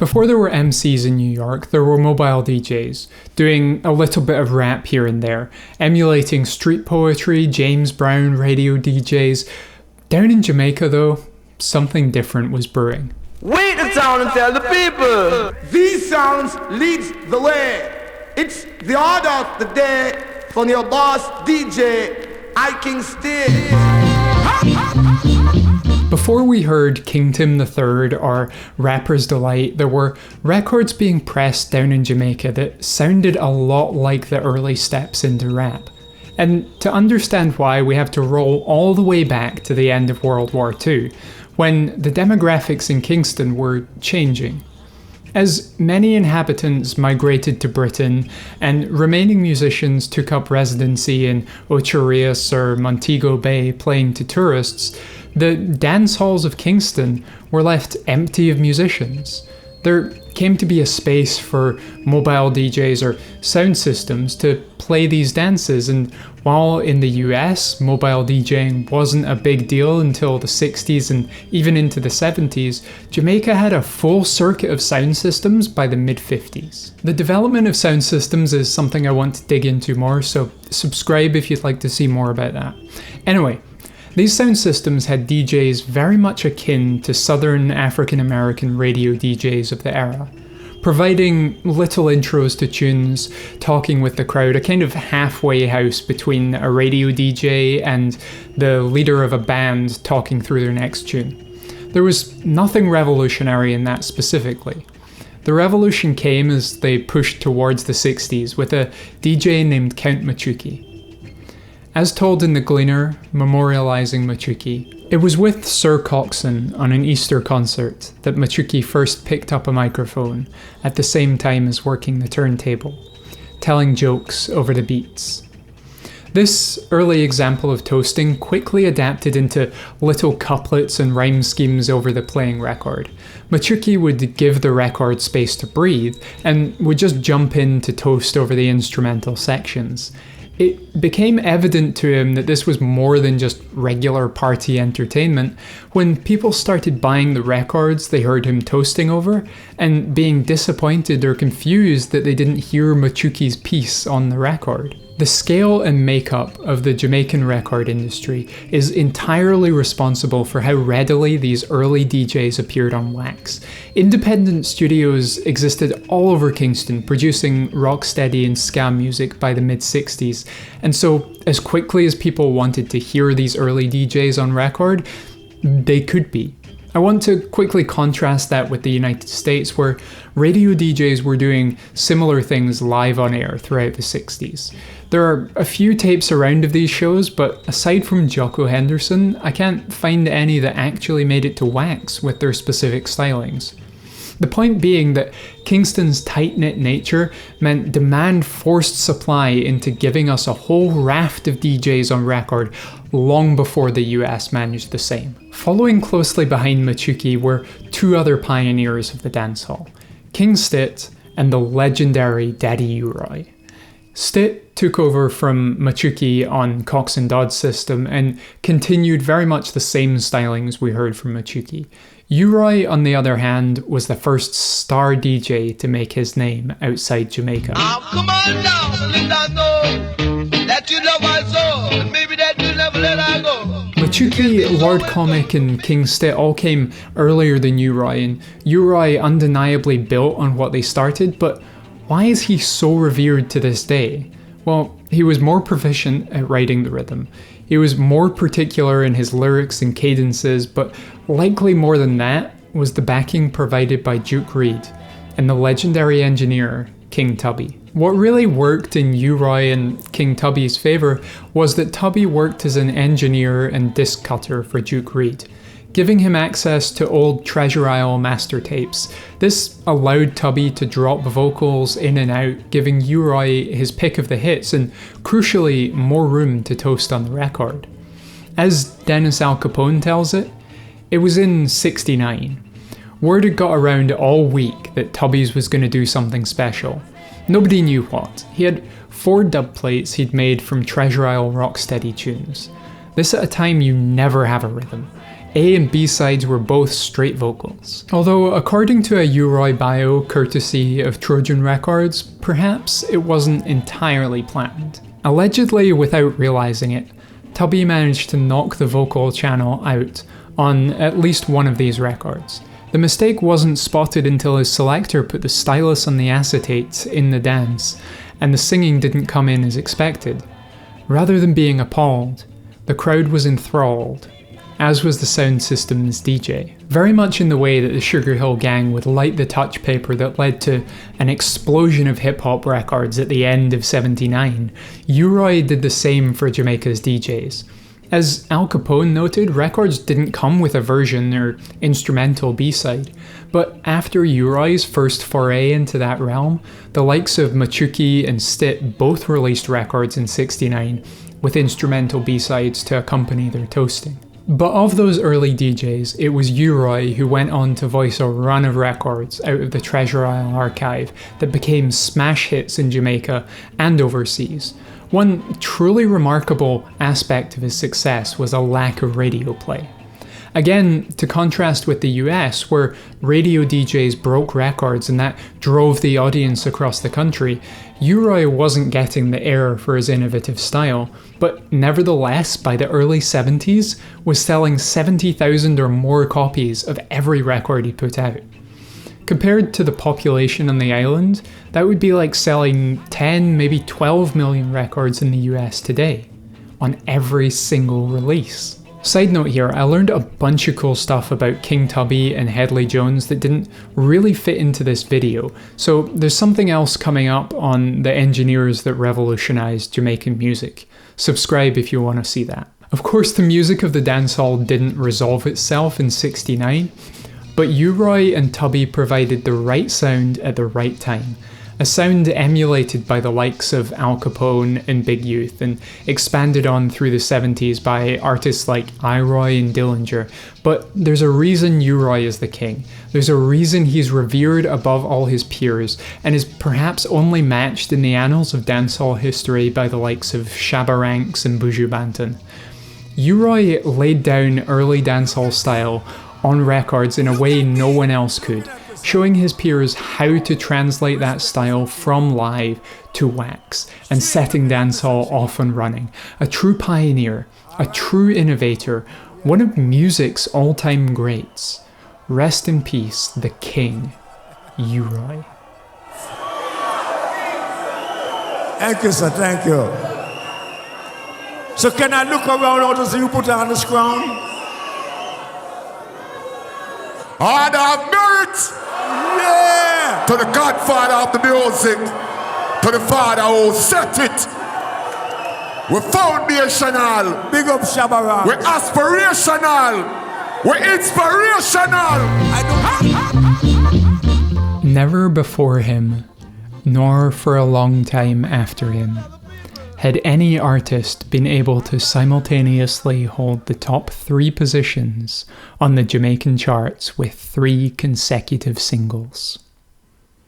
Before there were MCs in New York, there were mobile DJs, doing a little bit of rap here and there, emulating street poetry, James Brown, radio DJs. Down in Jamaica though, something different was brewing. Wait the town and tell the people! These sounds leads the way. It's the order of the day from your boss DJ, Stitt. Before we heard King Tim III or Rapper's Delight, there were records being pressed down in Jamaica that sounded a lot like the early steps into rap. And to understand why, we have to roll all the way back to the end of World War II, when the demographics in Kingston were changing. As many inhabitants migrated to Britain and remaining musicians took up residency in Ocho Rios or Montego Bay playing to tourists, the dance halls of Kingston were left empty of musicians. There came to be a space for mobile DJs or sound systems to play these dances, and while in the US mobile DJing wasn't a big deal until the 60s and even into the 70s, Jamaica had a full circuit of sound systems by the mid-50s. The development of sound systems is something I want to dig into more, so subscribe if you'd like to see more about that. Anyway, these sound systems had DJs very much akin to Southern African American radio DJs of the era, providing little intros to tunes, talking with the crowd, a kind of halfway house between a radio DJ and the leader of a band talking through their next tune. There was nothing revolutionary in that specifically. The revolution came as they pushed towards the 60s with a DJ named Count Matchuki. As told in The Gleaner, memorialising Matchuki, it was with Sir Coxsone on an Easter concert that Matchuki first picked up a microphone at the same time as working the turntable, telling jokes over the beats. This early example of toasting quickly adapted into little couplets and rhyme schemes over the playing record. Matchuki would give the record space to breathe and would just jump in to toast over the instrumental sections. It became evident to him that this was more than just regular party entertainment when people started buying the records they heard him toasting over and being disappointed or confused that they didn't hear Matchuki's piece on the record. The scale and makeup of the Jamaican record industry is entirely responsible for how readily these early DJs appeared on wax. Independent studios existed all over Kingston, producing rocksteady and ska music by the mid-60s, and so as quickly as people wanted to hear these early DJs on record, they could be. I want to quickly contrast that with the United States, where radio DJs were doing similar things live on air throughout the 60s. There are a few tapes around of these shows, but aside from Jocko Henderson, I can't find any that actually made it to wax with their specific stylings. The point being that Kingston's tight-knit nature meant demand forced supply into giving us a whole raft of DJs on record long before the US managed the same. Following closely behind Matchuki were two other pioneers of the dancehall, King Stitt and the legendary Daddy URoy. Stitt took over from Matchuki on Cox and Dodd's system and continued very much the same stylings we heard from Matchuki. URoy, on the other hand, was the first star DJ to make his name outside Jamaica. Come on down, let her know that you love her so, and maybe that you never let her go. Matchuki, Lord Comic, and King Stitt all came earlier than URoy, and URoy undeniably built on what they started, but why is he so revered to this day? Well, he was more proficient at writing the rhythm. He was more particular in his lyrics and cadences, but likely more than that was the backing provided by Duke Reid and the legendary engineer King Tubby. What really worked in URoy and King Tubby's favour was that Tubby worked as an engineer and disc cutter for Duke Reid, giving him access to old Treasure Isle master tapes. This allowed Tubby to drop vocals in and out, giving URoy his pick of the hits and, crucially, more room to toast on the record. As Dennis Al Capone tells it, it was in '69. Word had got around all week that Tubby's was going to do something special. Nobody knew what. He had 4 dub plates he'd made from Treasure Isle rocksteady tunes. This at a time you never have a rhythm. A and B sides were both straight vocals. Although, according to a URoy bio courtesy of Trojan Records, perhaps it wasn't entirely planned. Allegedly, without realising it, Tubby managed to knock the vocal channel out on at least one of these records. The mistake wasn't spotted until his selector put the stylus on the acetate in the dance, and the singing didn't come in as expected. Rather than being appalled, the crowd was enthralled, as was the sound system's DJ. Very much in the way that the Sugar Hill Gang would light the touch paper that led to an explosion of hip-hop records at the end of '79, URoy did the same for Jamaica's DJs. As Al Capone noted, records didn't come with a version or instrumental B-side, but after URoy's first foray into that realm, the likes of Matchuki and Stitt both released records in '69 with instrumental B-sides to accompany their toasting. But of those early DJs, it was URoy who went on to voice a run of records out of the Treasure Isle archive that became smash hits in Jamaica and overseas. One truly remarkable aspect of his success was a lack of radio play. Again, to contrast with the US, where radio DJs broke records and that drove the audience across the country, URoy wasn't getting the air for his innovative style, but nevertheless, by the early 70s, was selling 70,000 or more copies of every record he put out. Compared to the population on the island, that would be like selling 10, maybe 12 million records in the US today, on every single release. Side note here, I learned a bunch of cool stuff about King Tubby and Headley Jones that didn't really fit into this video, so there's something else coming up on the engineers that revolutionized Jamaican music. Subscribe if you want to see that. Of course, the music of the dancehall didn't resolve itself in '69, but URoy and Tubby provided the right sound at the right time. A sound emulated by the likes of Al Capone and Big Youth, and expanded on through the 70s by artists like URoy and Dillinger. But there's a reason URoy is the king. There's a reason he's revered above all his peers, and is perhaps only matched in the annals of dancehall history by the likes of Shabba Ranks and Buju Banton. URoy laid down early dancehall style on records in a way no one else could, showing his peers how to translate that style from live to wax, and setting dancehall off and running. A true pioneer, a true innovator, one of music's all-time greats. Rest in peace, the king, URoy. Thank you, sir, thank you. So can I look around how to see you put on this crown? Order of merit! Yeah! To the godfather of the music, to the father who set it. We're foundational. Big up Shabba. We're aspirational. We're inspirational. Never before him, nor for a long time after him, had any artist been able to simultaneously hold the top 3 positions on the Jamaican charts with 3 consecutive singles.